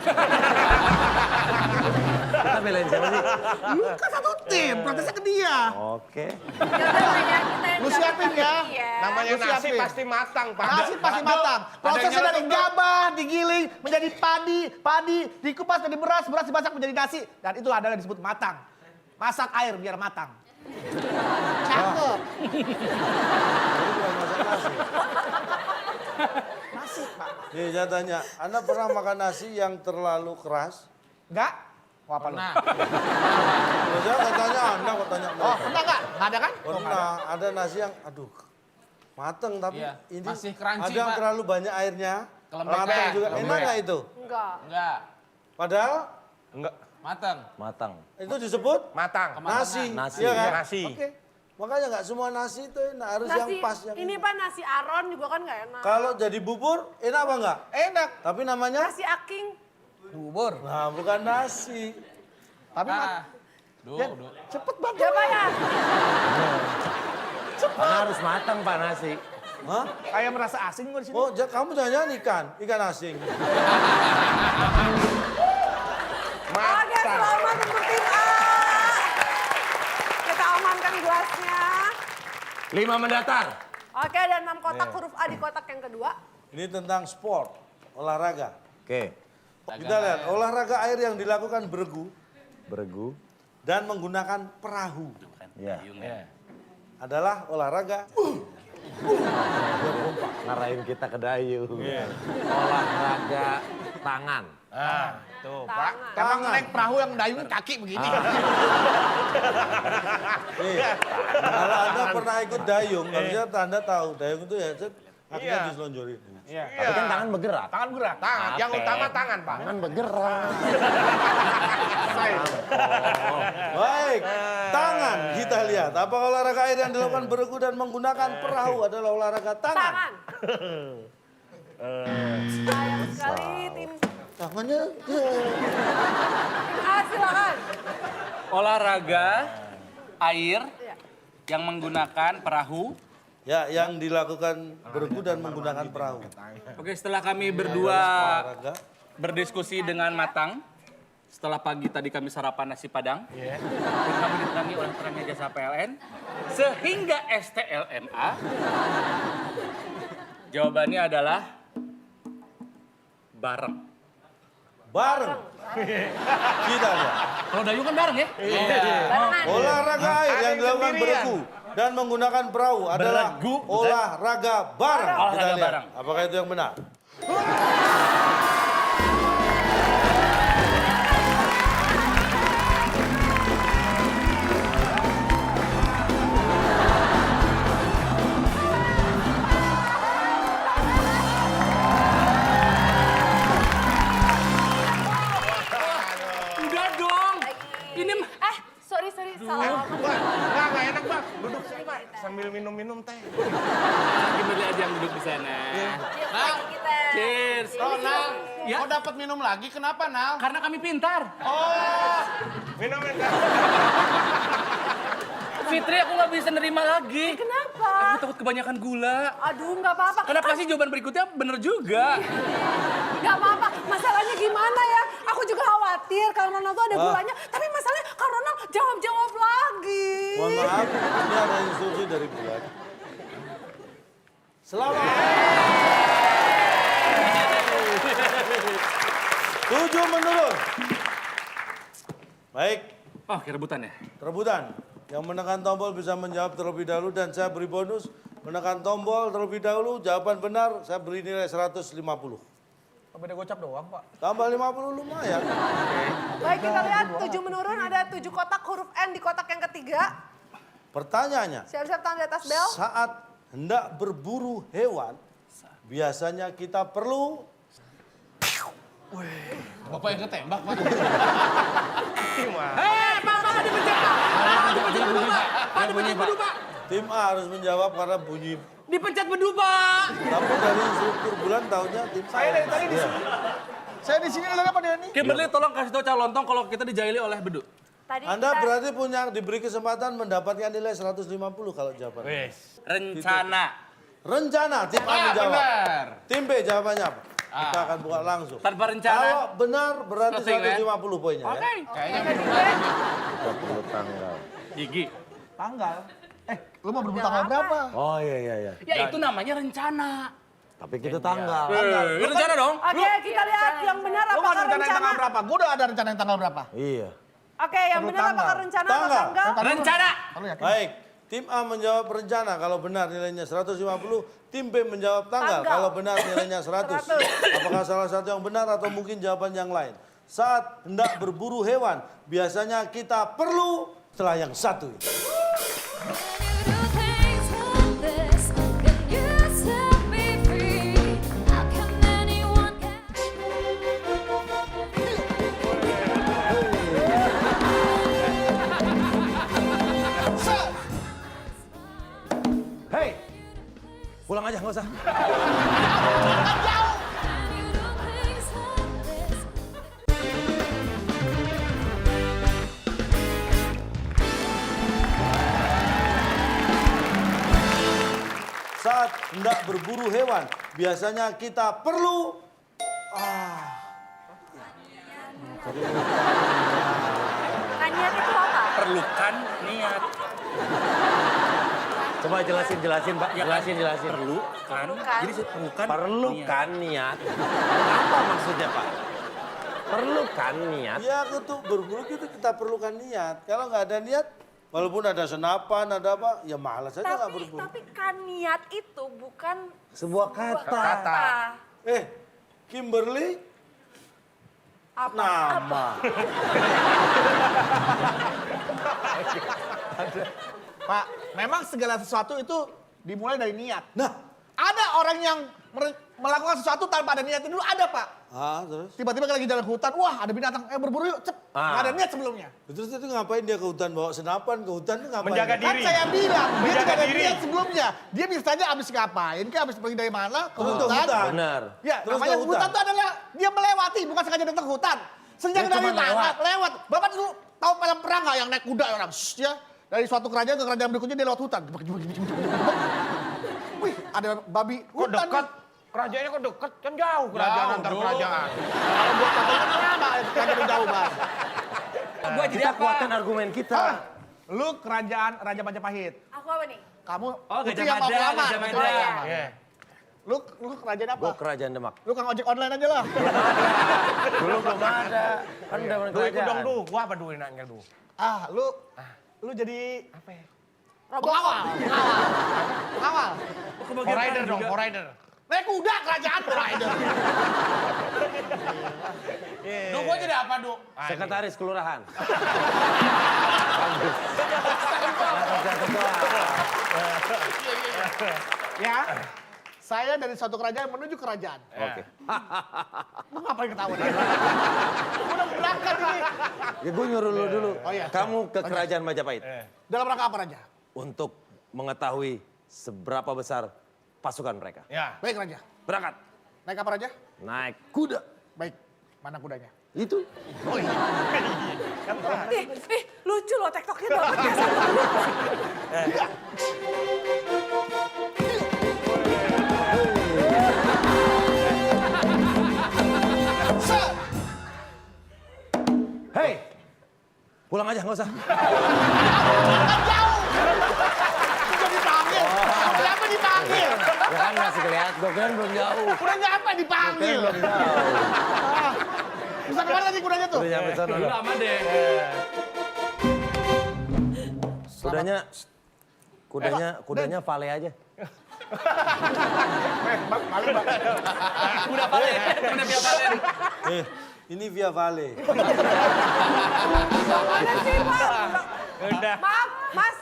Kita belain siapa sih? Kan satu tim, protesnya ke dia. Oke. Lu siapin ya. Namanya Lu nasi siapin. pasti matang, Pak. Nasi pasti matang. Prosesnya dari gabah, digiling, menjadi padi, dikupas jadi beras dimasak menjadi nasi. Dan itu adalah disebut matang. Masak air biar matang. Cakep. Nasi, Pak. Nih, saya tanya. Anda pernah makan nasi yang terlalu keras? Enggak? Oh, apa lu? Nah, Kalau saya nggak tanya Anda, kok tanya Oh, mereka. pernah nggak? Nggak ada kan? Pernah. Ada nasi yang, aduh, mateng tapi Iya, ini masih crunchy, ada yang Pak. terlalu banyak airnya. Kelembek. Mateng juga. Kelembek. Enak nggak itu? Enggak. enggak. Padahal Enggak. Matang. Matang. itu disebut Matang. nasi. Nasi. Iya kan? Nasi. Oke. Makanya nggak semua nasi itu enak, harus yang Nasi, pas. Yang ini Pak nasi aron juga kan nggak enak. Kalau jadi bubur, enak apa enggak? Enak. Tapi namanya? Nasi aking. Bubur. Nah, bukan nasi. Tapi Ah. Duh. cepet banget. Siapa ya? Karena harus matang, Pak, nasi. Hah? Kayak merasa asing gue di sini. Oh, kamu jangan ikan asing. Oke, selamat untuk tim A. Kita amankan gelasnya. 5 mendatar. Oke, ada 6 kotak huruf A di kotak yang kedua. Ini tentang sport, olahraga. Oke. Kita lihat, olahraga air yang dilakukan beregu Beregu. dan menggunakan perahu Ya. adalah olahraga. Ngarahin kita ke dayung. Olahraga tangan. Tuh, Tangan. Pak. Emang naik perahu yang dayungin kaki begini. Nih, kalau Anda pernah ikut dayung, harusnya Anda tahu dayung itu ya kakinya diselonjorin. Tapi kan tangan bergerak. Tangan gerak. Tangan. Yang utama tangan, Pak. Tangan bergerak. Baik, tangan kita lihat. Apakah olahraga air yang dilakukan beregu dan menggunakan perahu adalah olahraga tangan? Tangan. Sayang sekali tim Tangannya. A silakan. Olahraga air Iya. yang menggunakan perahu. Ya, yang dilakukan beregu dan menggunakan perahu. Oke, setelah kami berdua Olahraga. berdiskusi dengan matang, setelah pagi tadi kami sarapan nasi padang, dan kami diterangi oleh terangnya jasa PLN, sehingga STLMA, jawabannya adalah bareng. Bareng. Kita lihat. Kalau dayung kan bareng ya? Barengan. Olahraga air yang dilakukan beregu dan menggunakan perahu adalah Beregu, bukan? olahraga bareng. Olahraga Kita lihat. bareng. Apakah itu yang benar? Nggak enak Bang. Duduk sini Pak, sambil minum-minum teh. Kimberly aja yang duduk di sana. Nah, kita. Cheers. Oh, Nal, Ya. kau dapat minum lagi? Kenapa, Nal? Karena kami pintar. Oh, Minumin Kak. Fitri, aku nggak bisa nerima lagi. Kenapa? Aku takut kebanyakan gula. Aduh, nggak apa-apa. Karena pasti jawaban berikutnya bener juga. Nggak apa-apa. Masalahnya gimana ya? Aku juga khawatir kalau Ronald tuh ada gulanya. Tapi masalahnya kalau Ronald jawab lagi. Mohon maaf, ini ada instruksi dari bulan. Selamat. 7 menurun. Baik, Oh, kayak rebutan ya? rebutan. Yang menekan tombol bisa menjawab terlebih dahulu dan saya beri bonus. Menekan tombol terlebih dahulu, jawaban benar saya beri nilai 150. beda gocap doang, Pak. Tambah 50 lumayan. Baik, kita lihat 7 menurun. Ada 7 kotak huruf N di kotak yang ketiga. Pertanyaannya, Siap-siap tangan di atas bel. saat hendak berburu hewan, biasanya kita perlu Bapak yang ketembak, Pak. Pak, dipencet, Pak. Dipencet bedu, Pak. Pak, dipencet bedu, Pak. tim A harus menjawab karena bunyi. Dipencet bedu, Pak. Tapi dari instruktur bulan tahunya tim Saya dari tadi di Iya. sini. Saya di sini ada apa dia nih? Kimberly, tolong kasih tahu calon lontong kalau kita dijaili oleh bedu. Tadi Anda kita- berarti diberi kesempatan mendapatkan nilai 150 kalau jawabannya. Rencana. Rencana tim A menjawab. Benar. Tim B jawabannya apa? Kita akan buka langsung. Tanpa rencana. Kalau benar berarti Closing, ya? 150 poinnya Oke. ya. Kayaknya Gigi. Tanggal. Lu mau berebut tanggal berapa? Oh iya. Ya itu namanya rencana. Tapi kita tanggal. Rencana dong. Oke, kita lihat yang benar Lu mau apakah rencana yang rencana. tanggal berapa? Gua udah ada rencana yang tanggal berapa? Iya. Oke, yang Perlu benar apakah tanggal. rencana atau Tanggal. tanggal? Rencana. Lu yakin? Baik, tim A menjawab rencana kalau benar nilainya 150, tim B menjawab tanggal Tanggal. kalau benar nilainya 100. Apakah salah satu yang benar atau mungkin jawaban yang lain? Saat hendak berburu hewan, biasanya kita perlu setelah yang satu ini. Hei, pulang aja nggak usah. Saat hendak berburu hewan, biasanya kita perlu Nah, niat itu apa? Perlukan niat. Coba jelasin Pak. Ya kan? Jelasin. Perlukan. Jadi perlukan. Perlu niat. kan niat. Apa maksudnya Pak? Perlu kan niat. ya untuk berburu kita perlukan niat. Kalau nggak ada niat, walaupun ada senapan, ada apa, ya malas aja nggak berburu. Tapi kan niat itu bukan Sebuah kata. Kimberly, nama. Pak, memang segala sesuatu itu dimulai dari niat. Nah, Ada orang yang melakukan sesuatu tanpa ada niat dulu, ada Pak. terus? Tiba-tiba lagi jalan ke hutan, wah ada binatang, berburu yuk, cep. Nggak ada niat sebelumnya. Terus itu ngapain dia ke hutan bawa senapan ke hutan itu ngapain? Menjaga Kan diri. saya bilang, dia Menjaga tidak ada diri. niat sebelumnya. Dia bisa saja habis ngapain, kayak habis pergi dari mana, ke Terus ke hutan. hutan. Benar. Ya, Terus namanya ke hutan hutan. itu adalah dia melewati, bukan sengaja datang ke hutan. Sengaja Dia dari cuma mana? lewat. Lewat. Bapak dulu tahu film perang nggak yang naik kuda orang? Shh, ya. Dari suatu kerajaan ke kerajaan berikutnya dia lewat hutan. Wih, ada babi Kok hutan. dekat? Kerajaannya kok dekat? Kan jauh kerajaan Jauh, antar jauh. kerajaan. Kalau buat katanya lama, kerajaan jauh Bang. Gua jadi Kita apa? kuatkan argumen kita. Lu kerajaan Raja Majapahit. aku apa nih? Kamu Oh, putri Gajah yang mau Mada, melamar. Gajah Mada. Betul ya? Iya. Lu kerajaan apa? Gue kerajaan Demak. Lu kang ojek online aja lah. Dulu belum ada. Kan udah Lu ikut kerajaan. dong, Du. Gua apa duit nanya Du? Lu jadi apa ya? Robot. Pengawal. Rider dong, rider. Naik kuda kerajaan rider. Duh, gua jadi apa, Du? Sekretaris kelurahan. Ya. Saya dari suatu kerajaan menuju kerajaan. Oke. Lu ngapain ketawa? Udah berangkat ini. Ya gue nyuruh lu dulu. Oh iya. Kamu ke kerajaan Majapahit. Dalam rangka apa Raja? Untuk mengetahui seberapa besar pasukan mereka. Ya. Baik Raja. Berangkat. Naik apa Raja? Naik kuda. Baik. Mana kudanya? Itu. Oh iya. Lucu loh TikToknya dapat ya. Hei. Pulang aja nggak usah. Udah dipanggil. Kenapa dipanggil? Ya kan masih kelihatan. Gue kan belum jauh. Udah nyampe dipanggil. Belum jauh. Bisa kemana tadi kudanya tuh? Udah nyampe sana. Udah aman deh. Kudanya Vale aja. Udah Valen. Udah Via Valen. Ini Via Vale. Mana sih Pak? Maaf, Mas.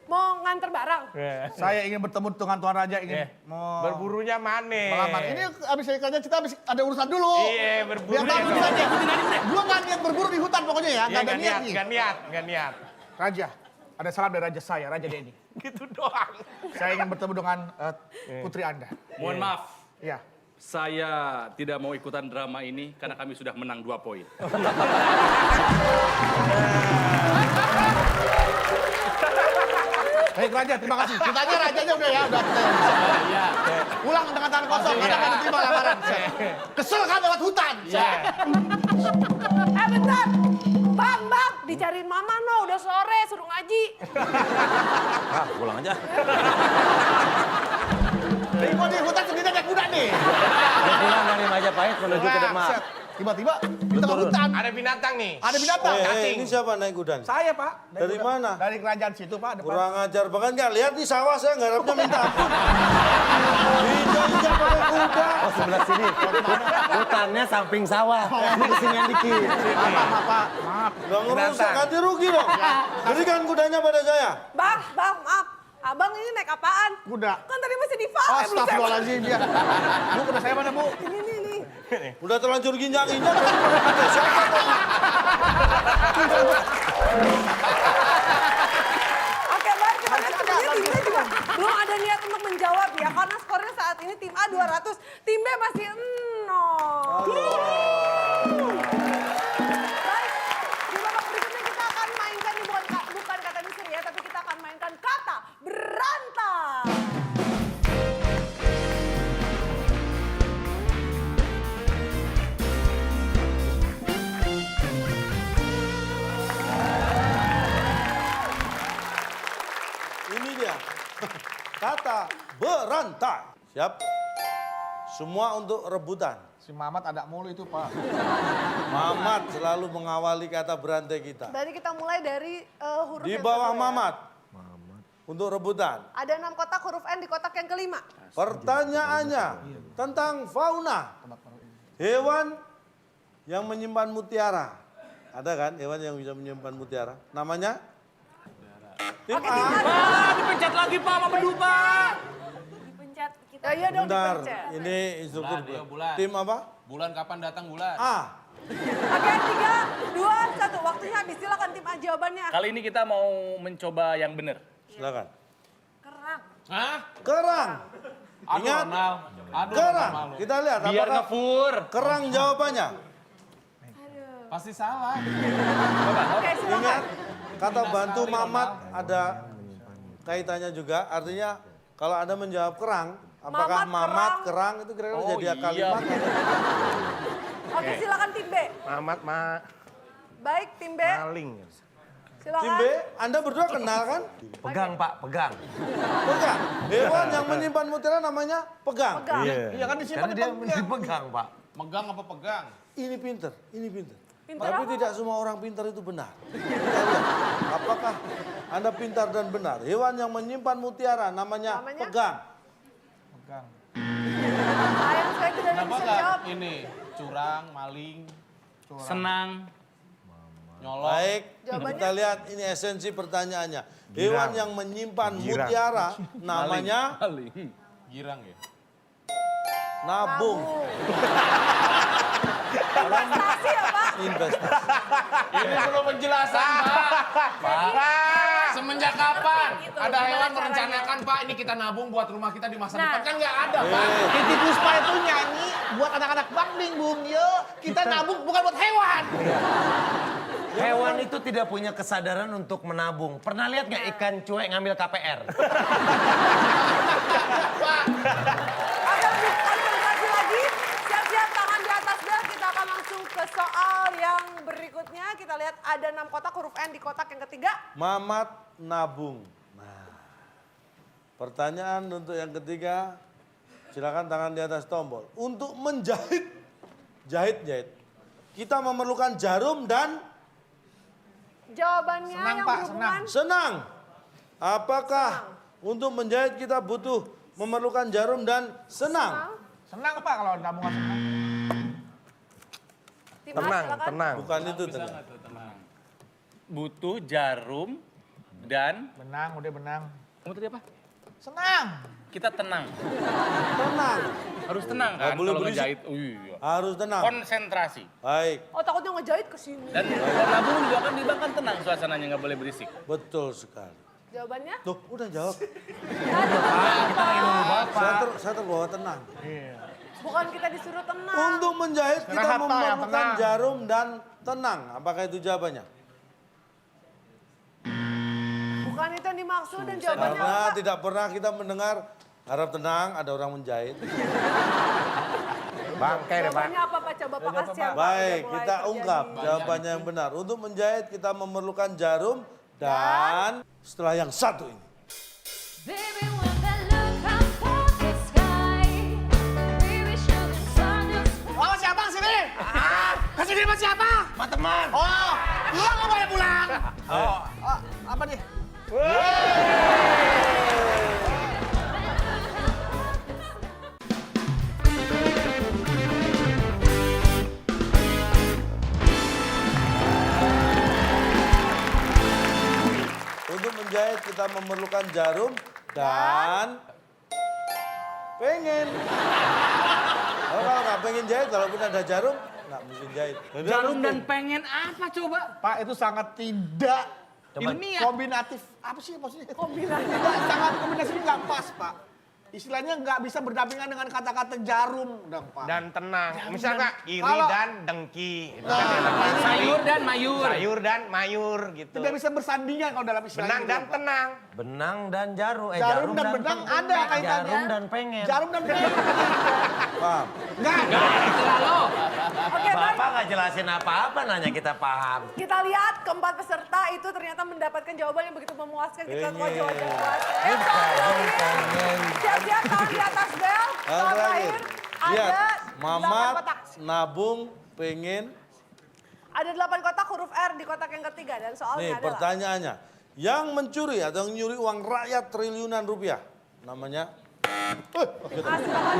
Mau nganter barang? Saya ingin bertemu dengan Tuan Raja, ingin mau Berburunya mana? melamar. Ini abis dari kerajaan kita habis ada urusan dulu. Iya, berburu Biar ya, tahu Bang. saja. Gua nggak niat berburu di hutan pokoknya ya. Nggak ada niat nih. Nggak niat. Raja, ada salam dari Raja saya, Raja Denny. Gitu doang. Saya ingin bertemu dengan putri Anda. Mohon maaf. Iya. Saya tidak mau ikutan drama ini karena kami sudah menang 2 poin. Baik Raja, terima kasih. Ceritanya Rajanya udah ya, udah. Pulang dengan tangan kosong, karena nggak diterima lamaran. Kesel kan lewat hutan. Bentar. Bang, dicariin mama no, udah sore, suruh ngaji. Ah, pulang aja. Ini mau di hutan sendiri naik kuda nih. Dia pulang dari Majapahit menuju ke Demak. Set. Tiba-tiba di tengah hutan. Ada binatang nih. Ada binatang. Ini siapa naik kuda? Saya Pak. Naik Dari kuda. mana? Dari kerajaan situ Pak. Depan. Kurang ajar banget, nggak lihat di sawah saya garapnya minta ampun. Injak pakai kuda. Oh, sebelah sini. Hutannya samping sawah. Ini kesinian dikit. Maaf Pak. Maaf. Nggak ngerusak, ganti rugi dong. Berikan kudanya pada saya. Bang, maaf. Abang ini naik apaan? Kuda. Kan tadi masih di Vale, belum saya. Astagfirullahaladzim ya. Bu, kuda saya mana Bu? Ini. Udah terlanjur ginjak-ginjak. Oke, baik. Kita lihat sebenarnya timnya juga belum ada niat untuk menjawab ya. Karena skornya saat ini tim A 200, tim B masih 0. Baik, di babak berikutnya kita akan mainkan ini bukan kata misteri ya, tapi kita akan mainkan kata berantai. Ini dia. Kata berantai. Siap? Semua untuk rebutan. Si Mamat ada mulu itu Pak. Mamat selalu mengawali kata berantai kita. Dari kita mulai dari huruf Di yang bawah kedua ya. Mamat. Untuk rebutan. Ada 6 kotak huruf N di kotak yang kelima. Pertanyaannya tentang fauna. Hewan yang menyimpan mutiara. Ada kan hewan yang bisa menyimpan mutiara? Namanya? Tim Oke, A. tim A. Dipencet lagi Pak sama Bedu Pak. Dipencet kita. Ya, iya dong Bentar, dipencet. ini instruktur. Bulan, iya, bulan. Tim apa? Bulan kapan datang bulan? A. Oke, 3, 2, 1. Waktunya habis. Silakan tim A jawabannya. Kali ini kita mau mencoba yang benar. Silakan. Kerang. Hah? Kerang. Aduh, Ingat? Ronald. Aduh, Kerang. malu. Kita lihat Biar apakah ngefur. kerang jawabannya. Pasti salah. Oke, silakan. Ingat, kata Indah bantu sekali, Mamat Ronald. ada kaitannya juga. Artinya kalau Anda menjawab kerang, apakah Mamat, Mamat kerang itu kira-kira Oh, jadi iya. kalimat? Oke, silakan tim B. Mamat Baik, tim B. maling. Silakan. Tim B, Anda berdua kenal kan? Pegang, Pak, pegang. Pegang. Hewan yang menyimpan mutiara namanya pegang. Pegang. Iya kan disimpan Karena di dia pembelian. dipegang, Pak. Megang apa pegang? Ini pinter, ini pinter. Pinter Tapi apa? tidak semua orang pintar itu benar. Kita lihat, apakah Anda pintar dan benar? Hewan yang menyimpan mutiara namanya Namanya? pegang. Pegang. Sayang saya tidak Kenapa bisa nggak jawab. ini curang, maling, Senang. nyolong? Baik, Jawabannya? kita lihat ini esensi pertanyaannya. Hewan yang menyimpan mutiara namanya Girang ya? nabung. Investasi ya Pak? Investasi. Ini perlu penjelasan, Pak. Semenjak kapan Gitu, ada gimana hewan caranya? merencanakan, Pak, ini kita nabung buat rumah kita di masa Nah. depan? Kan nggak ada, Pak. Titi Puspa itu nyanyi buat anak-anak Bangding, Bung. Yo, kita nabung bukan buat hewan. Hewan itu tidak punya kesadaran untuk menabung. Pernah lihat nggak ikan cuek ngambil KPR? Oke, lebih konsentrasi lagi. Siap-siap, tangan di atas bel. Kita akan langsung ke soal yang berikutnya. Kita lihat ada 6 kotak, huruf N di kotak yang ketiga. Mamat nabung. Nah, pertanyaan untuk yang ketiga, silakan tangan di atas tombol. Untuk menjahit, jahit, kita memerlukan jarum dan Jawabannya Senang, yang Pak, berhubungan. senang. Apakah untuk menjahit kita butuh memerlukan jarum dan senang? Senang Pak kalau nabung nggak senang. Timas, silakan. tenang. Bukan itu tenang. Butuh jarum dan Benang, udah benang. kamu tadi apa? Senang. Kita tenang. Tenang. Harus tenang Nggak kan boleh kalau berisik. ngejahit. Oh, iya. Harus tenang. Konsentrasi. Baik, Oh, takutnya ngejahit ke sini. Dan kalau nabung juga kan di bank kan tenang suasananya, nggak boleh berisik. betul sekali. Jawabannya? Tuh, udah jawab. Tadi, Saya terbawa tenang. bukan kita disuruh tenang. Untuk menjahit kita Istirahat, Pak, yang memerlukan tenang. jarum dan tenang. Apakah itu jawabannya? Bukan itu yang dimaksud dan jawabannya Karena apa? tidak pernah kita mendengar harap tenang ada orang menjahit. Bangke deh, Pak. Jawabannya apa Pak? Coba Pak kasih apa? Baik, Udah mulai kita terjadi. ungkap jawabannya yang benar. Untuk menjahit kita memerlukan jarum dan setelah yang satu ini. Baby, when that look comes from the sky, baby, show the sun just Lawan siapa sini? Kesini sama siapa? Pak teman. Oh, pulang nggak boleh pulang. Oh, apa nih? Untuk menjahit kita memerlukan jarum dan pengen. Kalau nggak pengen jahit, kalaupun ada jarum, nggak mungkin jahit. Jadi Jarum harus dan pengen apa coba? Pak, itu sangat tidak Ilmiah. kombinatif. Apa sih maksudnya? Kombinatif. Tidak, sangat kombinasinya nggak pas, Pak. Istilahnya nggak bisa berdampingan dengan kata-kata jarum, dong, Pak. Dan tenang. Misalnya iri Kalau- dan dengki. Itu Nah, kan Sayur dan mayur. sayur dan mayur gitu. Tidak bisa bersandingan kalau dalam istilah Benang itu, dan Pak. tenang. Benang dan jarum. Jarum dan benang ada kaitannya. Jarum dan pengen. Jarum dan pengen. paham. Nggak. Selalu. Oke, baik. Bapak nggak jelasin apa-apa, nanya kita paham. Kita lihat keempat peserta itu ternyata mendapatkan jawaban yang begitu memuaskan. Kita tahu jawaban yang puas. Siap-siap, tangan di atas bel. Yang Soal terakhir. terakhir Lihat, ada 8 Mamat kotak. nabung pengen. Ada 8 kotak huruf R di kotak yang ketiga dan soalnya Nih adalah pertanyaannya. Yang mencuri atau nyuri uang rakyat triliunan rupiah. Namanya. silakan.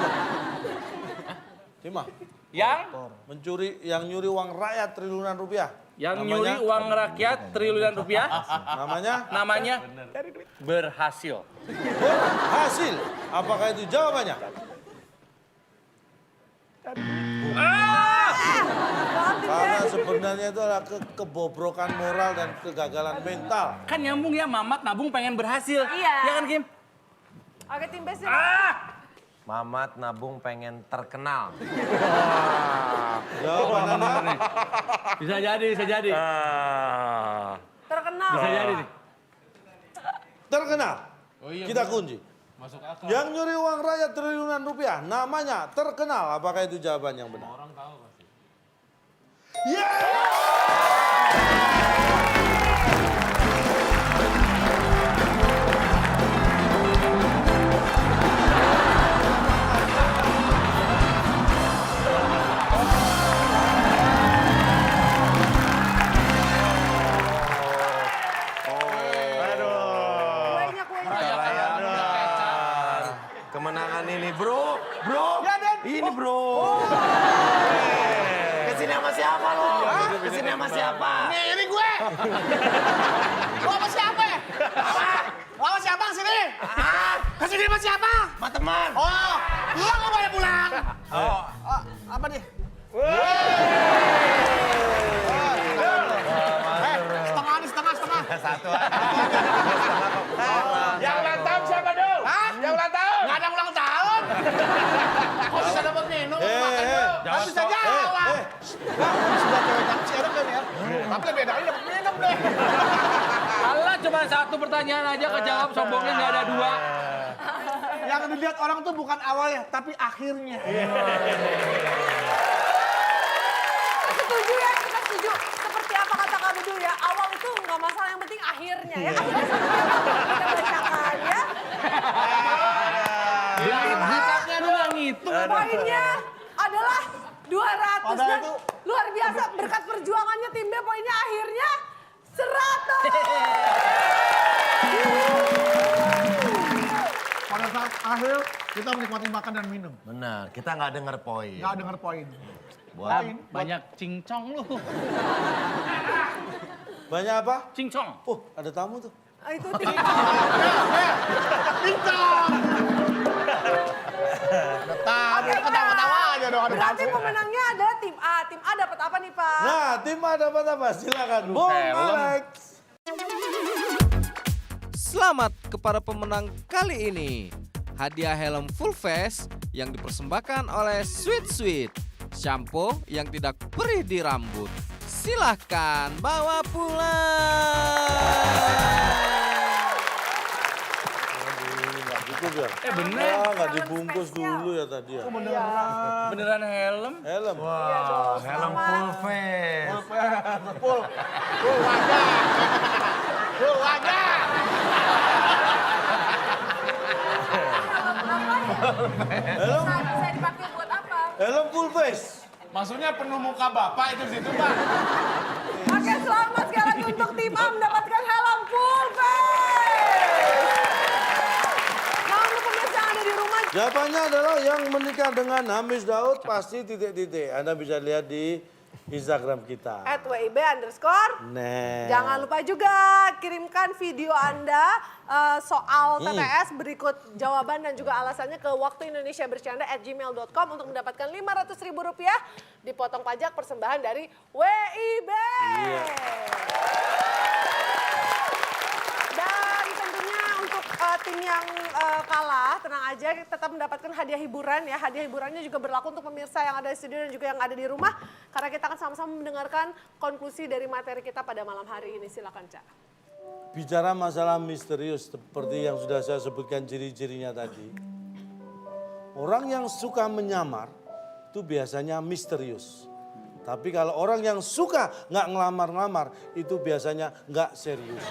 Cima. Yang Yang nyuri uang rakyat triliunan rupiah. nyuri uang rakyat triliunan rupiah Namanya namanya berhasil. berhasil. Apakah itu jawabannya? Karena sebenarnya itu adalah kebobrokan moral dan kegagalan mental. Kan nyambung ya, Mamat nabung pengen berhasil. Iya. Ya kan Kim? Oke, tim B silakan. Mamat nabung pengen terkenal. Jawabannya Bisa jadi, bisa jadi. Terkenal. Bisa jadi nih. terkenal. Oh iya, Kita bener. kunci. Masuk akal. Yang nyuri uang rakyat triliunan rupiah namanya terkenal. Apakah itu jawaban yang benar? Orang tahu pasti. Kuenya. Kemenangan ini, bro. Bro. Ya, Den. Ini, bro. Kesini sama siapa lo? Kesini sama siapa? Ini gue. Lo sama siapa ya? Lo sama siapa kesini? Kesini sama siapa? Sama teman. Oh, Pulang apa ya pulang? Oh, apa nih? Setengah nih, setengah. Satu. Yang ulang tahun siapa dong? Hah? Yang ulang tahun? Nggak ada ulang tahun. Kok bisa dapat minum? Makan dong. Kan bisa jawab. Sudah cewek cantik sih ada kan ya? Tapi lebih enak dapat minum deh. Allah cuma satu pertanyaan aja kejawab, sombongnya nggak ada dua. Yang dilihat orang tuh bukan awalnya, tapi akhirnya. Setuju ya, kita setuju. Seperti apa kata Kak Bedu ya, awal itu nggak masalah, yang penting akhirnya ya. Akhirnya seperti apa kita bacakan ya. Hikapnya doang itu. Poinnya adalah 200 Padahal dan itu- luar biasa berkat perjuangannya tim B, poinnya akhirnya 100. Pada saat akhir, kita menikmati makan dan minum. Benar, kita nggak dengar poin. Nggak dengar poin. Buat Banyak cincong lu. Banyak apa? Cincong. Oh, ada tamu tuh. Ah, itu tim Tamu, ketawa-tawa aja dong. Ada Berarti tamu. pemenangnya adalah tim A. Tim A dapat apa nih, Pak? Nah, tim A dapat apa? Silakan, Bung Helm. Alex. Selamat kepada pemenang kali ini. Hadiah helm full face yang dipersembahkan oleh Sweet Sweet. Shampoo yang tidak perih di rambut. Silahkan bawa pulang. Nggak cukup ya? Bener. Ah, nggak dibungkus dulu ya tadi ya. Beneran helm. Helm. helm full face. Full wajah. Full wajah. Bisa dipakai buat apa? Helm full face. Maksudnya penuh muka bapak itu di situ Pak. Oke, selamat sekali lagi untuk tim A mendapatkan helm full face. Nah, untuk pemirsa yang ada di rumah, Jawabannya adalah yang menikah dengan Hamis Daud pasti titik-titik. Anda bisa lihat di Instagram kita. @wib_. Nah. Jangan lupa juga kirimkan video Anda soal TTS berikut jawaban dan juga alasannya ke waktuindonesiabercanda@gmail.com untuk mendapatkan Rp500.000 dipotong pajak persembahan dari WIB. Dan tentunya untuk tim yang kalah, tenang aja, tetap mendapatkan hadiah hiburan ya. Hadiah hiburannya juga berlaku untuk pemirsa yang ada di studio dan juga yang ada di rumah. Karena kita akan sama-sama mendengarkan konklusi dari materi kita pada malam hari ini. Silakan, Cak. Bicara masalah misterius seperti yang sudah saya sebutkan ciri-cirinya tadi. Orang yang suka menyamar itu biasanya misterius. Tapi kalau orang yang suka nggak ngelamar-ngelamar itu biasanya nggak serius.